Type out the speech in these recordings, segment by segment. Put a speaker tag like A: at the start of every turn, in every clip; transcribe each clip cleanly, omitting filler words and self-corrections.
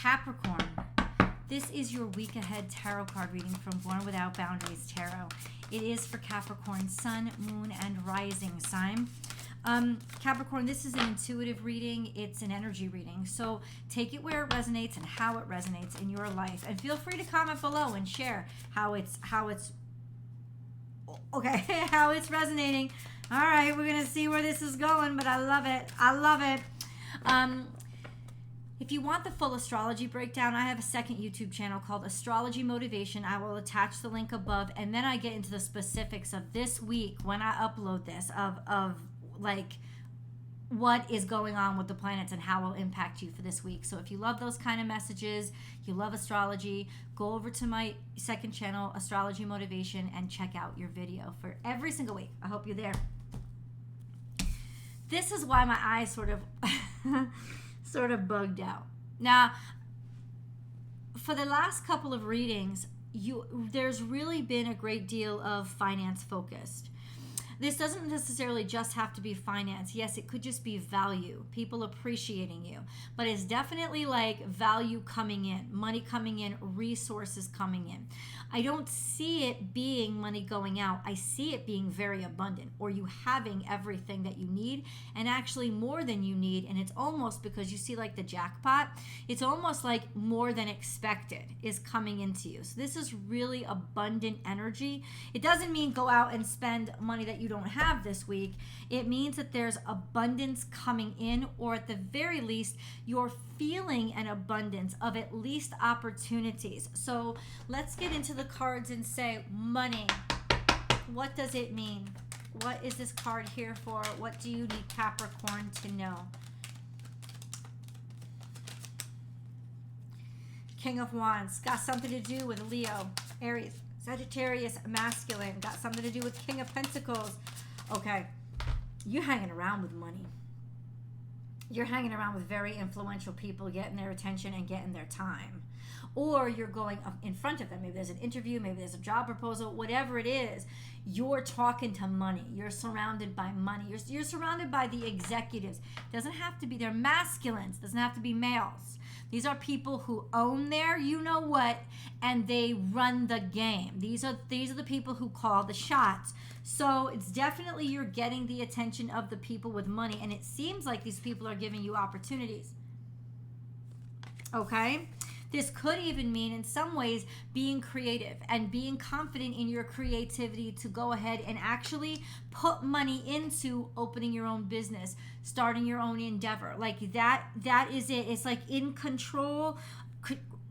A: Capricorn, this is your week ahead tarot card reading from Born Without Boundaries Tarot. It is for Capricorn, Sun, Moon, and Rising sign. Capricorn, this is an intuitive reading. It's an energy reading. So take it where it resonates and how it resonates in your life. And feel free to comment below and share how it's resonating. All right, we're going to see where this is going, but I love it. I love it. If you want the full astrology breakdown, I have a second YouTube channel called Astrology Motivation. I will attach the link above, and then I get into the specifics of this week when I upload this of like what is going on with the planets and how it will impact you for this week. So if you love those kind of messages, you love astrology, go over to my second channel, Astrology Motivation, and check out your video for every single week. I hope you're there. This is why my eyes sort of bugged out. Now, for the last couple of readings, there's really been a great deal of finance focused. This doesn't necessarily just have to be finance. Yes, it could just be value, people appreciating you. But it's definitely like value coming in, money coming in, resources coming in. I don't see it being money going out. I see it being very abundant, or you having everything that you need and actually more than you need. And it's almost, because you see like the jackpot, it's almost like more than expected is coming into you. So this is really abundant energy. It doesn't mean go out and spend money that you don't have this week. It means that there's abundance coming in, or at the very least, you're feeling an abundance of at least opportunities. So let's get into the cards and say, money. What does it mean? What is this card here for? What do you need Capricorn to know? King of Wands, got something to do with Leo, Aries, Sagittarius, masculine, got something to do with King of Pentacles. Okay, you're hanging around with money. You're hanging around with very influential people, getting their attention and getting their time. Or you're going up in front of them. Maybe there's an interview, maybe there's a job proposal, whatever it is. You're talking to money. You're surrounded by money. You're surrounded by the executives. Doesn't have to be, they're masculines. Doesn't have to be males. These are people who own their you know what, and they run the game. These are the people who call the shots. So it's definitely, you're getting the attention of the people with money, and it seems like these people are giving you opportunities. Okay? This could even mean, in some ways, being creative and being confident in your creativity to go ahead and actually put money into opening your own business, starting your own endeavor. Like that is it. It's like in control.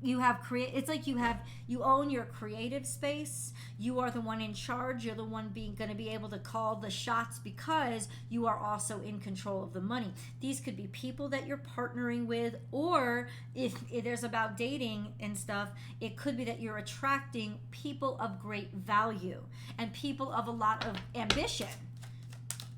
A: You have it's like you own your creative space. You are the one in charge. You're the one going to be able to call the shots, because you are also in control of the money. These could be people that you're partnering with, or if there's about dating and stuff, it could be that you're attracting people of great value and people of a lot of ambition,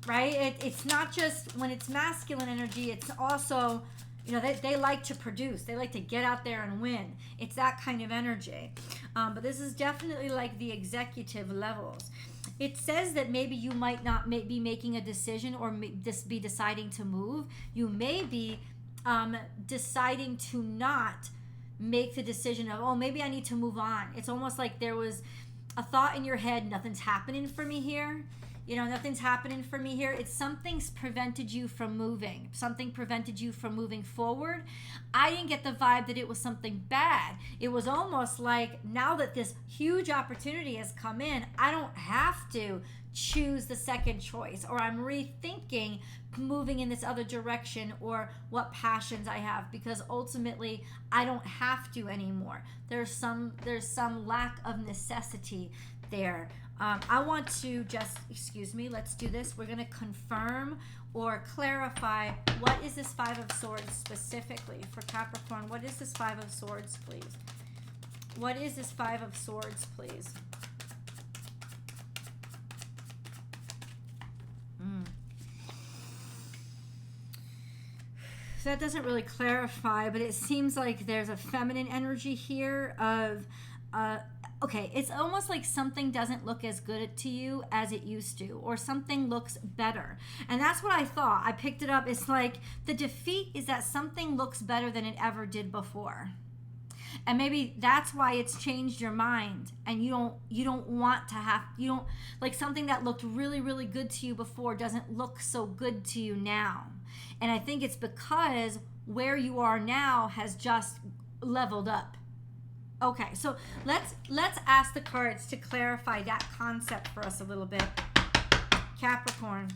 A: right? It's not just when it's masculine energy, it's also, you know, they like to produce. They like to get out there and win. It's that kind of energy. But this is definitely like the executive levels. It says that maybe you might not be making a decision, or just be deciding to move. You may be deciding to not make the decision of, oh, maybe I need to move on. It's almost like there was a thought in your head, nothing's happening for me here. You know, nothing's happening for me here. It's something's prevented you from moving. Something prevented you from moving forward. I didn't get the vibe that it was something bad. It was almost like, now that this huge opportunity has come in, I don't have to choose the second choice, or I'm rethinking moving in this other direction, or what passions I have, because ultimately I don't have to anymore. There's some lack of necessity there. I want to just, excuse me, let's do this. We're going to confirm or clarify, what is this Five of Swords specifically for Capricorn? What is this Five of Swords, please? What is this Five of Swords, please? So that doesn't really clarify, but it seems like there's a feminine energy here of okay, it's almost like something doesn't look as good to you as it used to, or something looks better. And that's what I thought. I picked it up. It's like the defeat is that something looks better than it ever did before. And maybe that's why it's changed your mind, and you don't want to have, you don't, like, something that looked really, really good to you before doesn't look so good to you now. And I think it's because where you are now has just leveled up. Okay, so let's ask the cards to clarify that concept for us a little bit. Capricorn.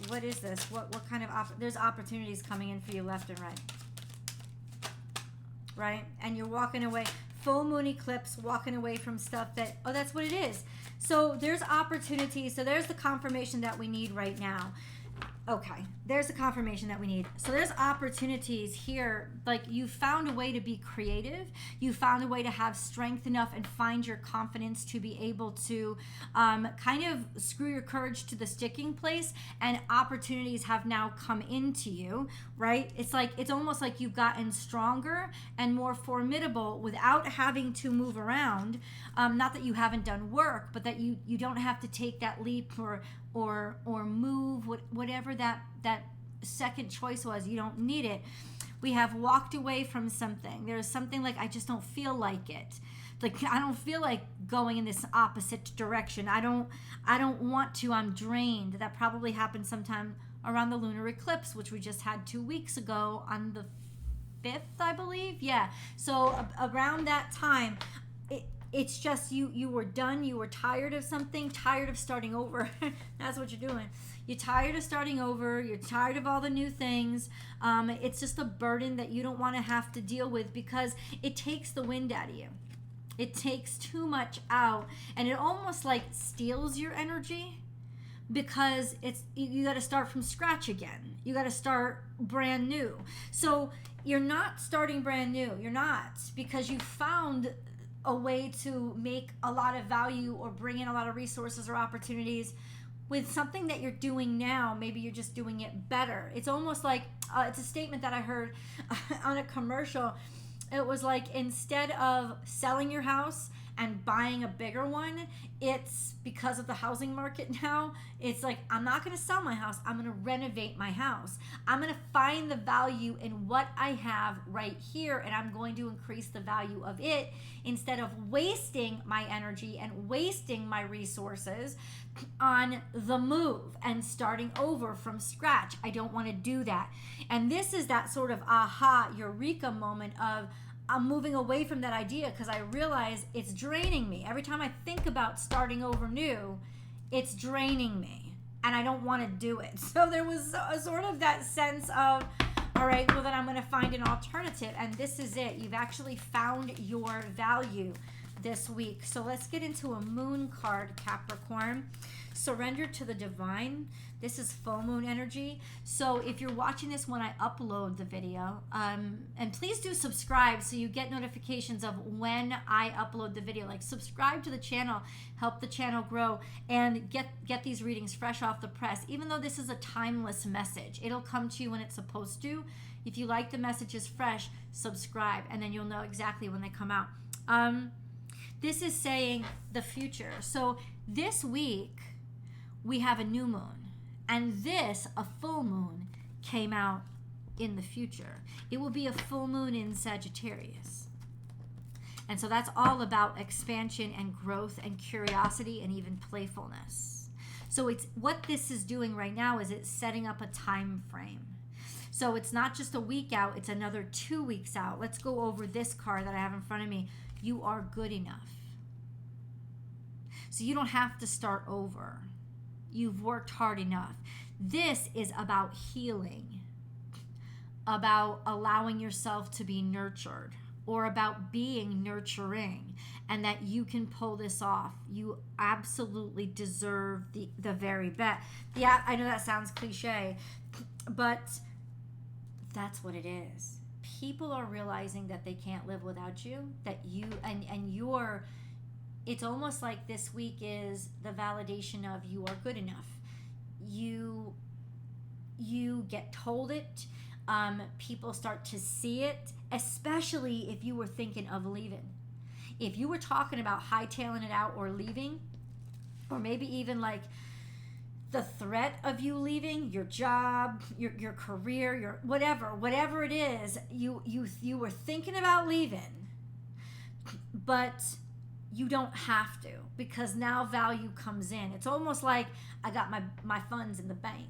A: What is this? What kind of there's opportunities coming in for you left and right. Right? And you're walking away. Full moon eclipse, walking away from stuff that, oh, that's what it is. So there's opportunities. So there's the confirmation that we need right now. Okay, there's the confirmation that we need. So there's opportunities here. Like, you found a way to be creative. You found a way to have strength enough and find your confidence to be able to kind of screw your courage to the sticking place, and opportunities have now come into you, right? It's like, it's almost like you've gotten stronger and more formidable without having to move around. Not that you haven't done work, but that you don't have to take that leap or move, whatever that second choice was. You don't need it. We have walked away from something. There's something like, I just don't feel like it. Like, I don't feel like going in this opposite direction. I don't want to. I'm drained. That probably happened sometime around the lunar eclipse, which we just had 2 weeks ago on the 5th, I believe. Yeah. So around that time, it's just you were done. You were tired of something, tired of starting over. That's what you're doing. You're tired of starting over. You're tired of all the new things. It's just a burden that you don't want to have to deal with, because it takes the wind out of you. It takes too much out, and it almost like steals your energy, because you got to start from scratch again. You got to start brand new. So you're not starting brand new. You're not, because you found a way to make a lot of value or bring in a lot of resources or opportunities with something that you're doing now. Maybe you're just doing it better. It's almost like, it's a statement that I heard on a commercial. It was like, instead of selling your house and buying a bigger one, it's because of the housing market now. It's like, I'm not going to sell my house. I'm going to renovate my house. I'm going to find the value in what I have right here, and I'm going to increase the value of it, instead of wasting my energy and wasting my resources on the move and starting over from scratch. I don't want to do that. And this is that sort of aha, eureka moment of, I'm moving away from that idea, because I realize it's draining me. Every time I think about starting over new, it's draining me, and I don't want to do it. So there was a sort of that sense of, all right, well, then I'm going to find an alternative. And this is it. You've actually found your value this week. So let's get into a moon card, Capricorn. Surrender to the divine. This is full moon energy. So if you're watching this when I upload the video, and please do subscribe so you get notifications of when I upload the video. Like, subscribe to the channel, help the channel grow, and get these readings fresh off the press. Even though this is a timeless message, it'll come to you when it's supposed to. If you like the messages fresh, subscribe, and then you'll know exactly when they come out. This is saying the future. So this week we have a new moon, and a full moon came out in the future. It will be a full moon in Sagittarius. And so that's all about expansion and growth and curiosity and even playfulness. So it's what this is doing right now is it's setting up a time frame. So it's not just a week out, it's another 2 weeks out. Let's go over this card that I have in front of me. You are good enough. So you don't have to start over. You've worked hard enough. This is about healing, about allowing yourself to be nurtured, or about being nurturing, and that you can pull this off. You absolutely deserve the very best. Yeah, I know that sounds cliche, but that's what it is. People are realizing that they can't live without you, that you and you're, it's almost like this week is the validation of you are good enough. You get told it. People start to see it, especially if you were thinking of leaving. If you were talking about hightailing it out or leaving, or maybe even like the threat of you leaving your job, your career, your whatever it is, you were thinking about leaving, but you don't have to, because now value comes in. It's almost like I got my funds in the bank,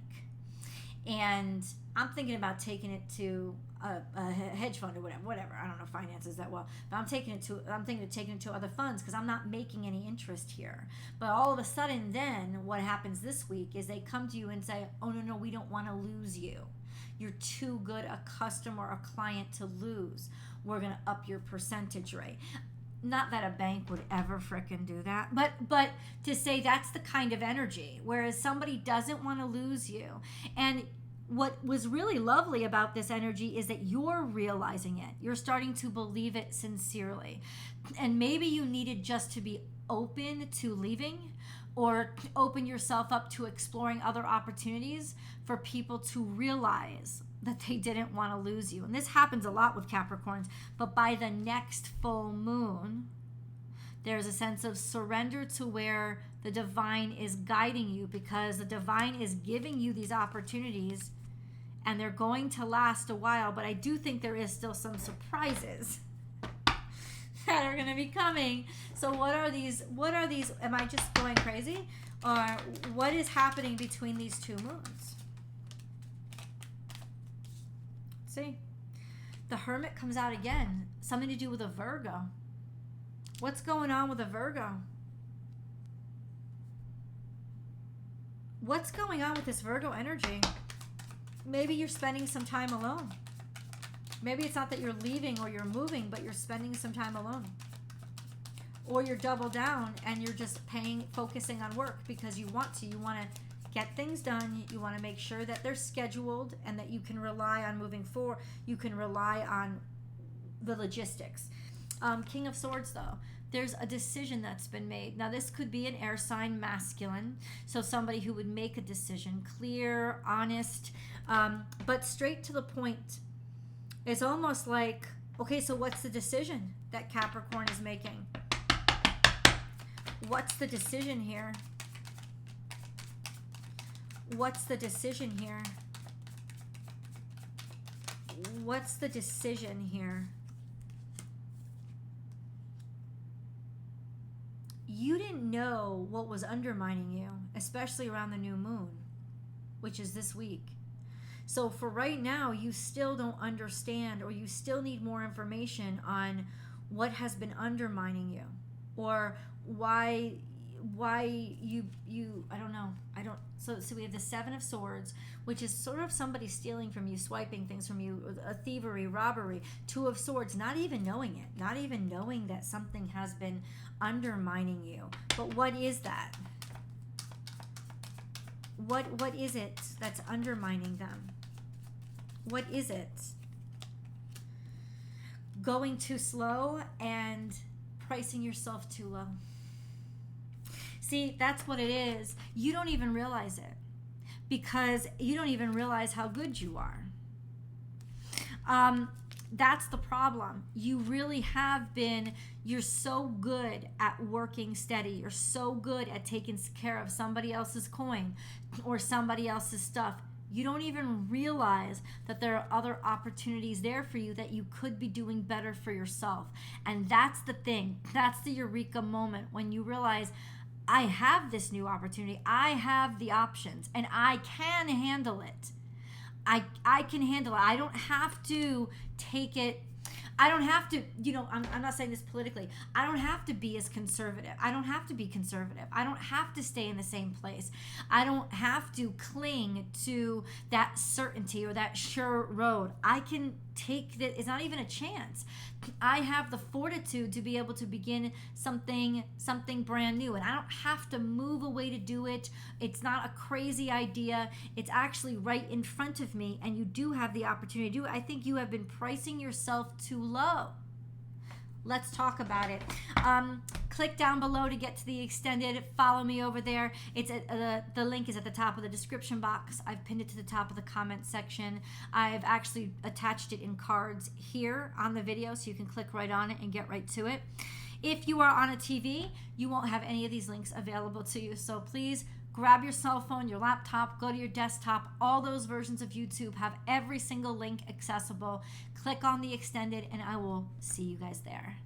A: and I'm thinking about taking it to a hedge fund or whatever. I don't know finances that well, but I'm thinking of taking it to other funds because I'm not making any interest here. But all of a sudden, then what happens this week is they come to you and say, "Oh no, we don't want to lose you. You're too good a customer or client to lose. We're gonna up your percentage rate." Not that a bank would ever frickin' do that, but to say that's the kind of energy, whereas somebody doesn't want to lose you. And what was really lovely about this energy is that you're realizing it. You're starting to believe it sincerely. And maybe you needed just to be open to leaving, or open yourself up to exploring other opportunities for people to realize that they didn't want to lose you. And this happens a lot with Capricorns, but by the next full moon, there's a sense of surrender to where the divine is guiding you, because the divine is giving you these opportunities and they're going to last a while. But I do think there is still some surprises that are going to be coming. So what are these? Am I just going crazy? Or what is happening between these two moons? See, the Hermit comes out again. Something to do with a Virgo. What's going on with a Virgo? What's going on with this Virgo energy? Maybe you're spending some time alone. Maybe it's not that you're leaving or you're moving, but you're spending some time alone. Or you're double down and you're just focusing on work because you want to. You want to get things done. You want to make sure that they're scheduled and that you can rely on moving forward. You can rely on the logistics. King of Swords, though. There's a decision that's been made. Now, this could be an air sign, masculine. So somebody who would make a decision, clear, honest, but straight to the point. It's almost like, okay, so what's the decision that Capricorn is making? What's the decision here? What's the decision here? What's the decision here? You didn't know what was undermining you, especially around the new moon, which is this week. So for right now, you still don't understand, or you still need more information on what has been undermining you, or why you I don't know. So we have the Seven of Swords, which is sort of somebody stealing from you, swiping things from you, a thievery, robbery. Two of Swords, not even knowing it, not even knowing that something has been undermining you. But what is that? What is it that's undermining them? What is it? Going too slow and pricing yourself too low. See, that's what it is. You don't even realize it because you don't even realize how good you are. That's the problem. You really have been, you're so good at working steady. You're so good at taking care of somebody else's coin or somebody else's stuff. You don't even realize that there are other opportunities there for you that you could be doing better for yourself. And that's the thing. That's the eureka moment when you realize, I have this new opportunity. I have the options and I can handle it. I can handle it. I don't have to take it. I don't have to, I'm not saying this politically. I don't have to be as conservative. I don't have to be conservative. I don't have to stay in the same place. I don't have to cling to that certainty or that sure road. I can take that. It's not even a chance. I have the fortitude to be able to begin something brand new, and I don't have to move away to do it. It's not a crazy idea. It's actually right in front of me, and you do have the opportunity to do it. I think you have been pricing yourself too low. Let's talk about it. Click down below to get to the extended. Follow me over there. It's the link is at the top of the description box. I've pinned it to the top of the comment section. I've actually attached it in cards here on the video, so you can click right on it and get right to it. If you are on a TV, you won't have any of these links available to you. So please grab your cell phone, your laptop, go to your desktop. All those versions of YouTube have every single link accessible. Click on the extended, and I will see you guys there.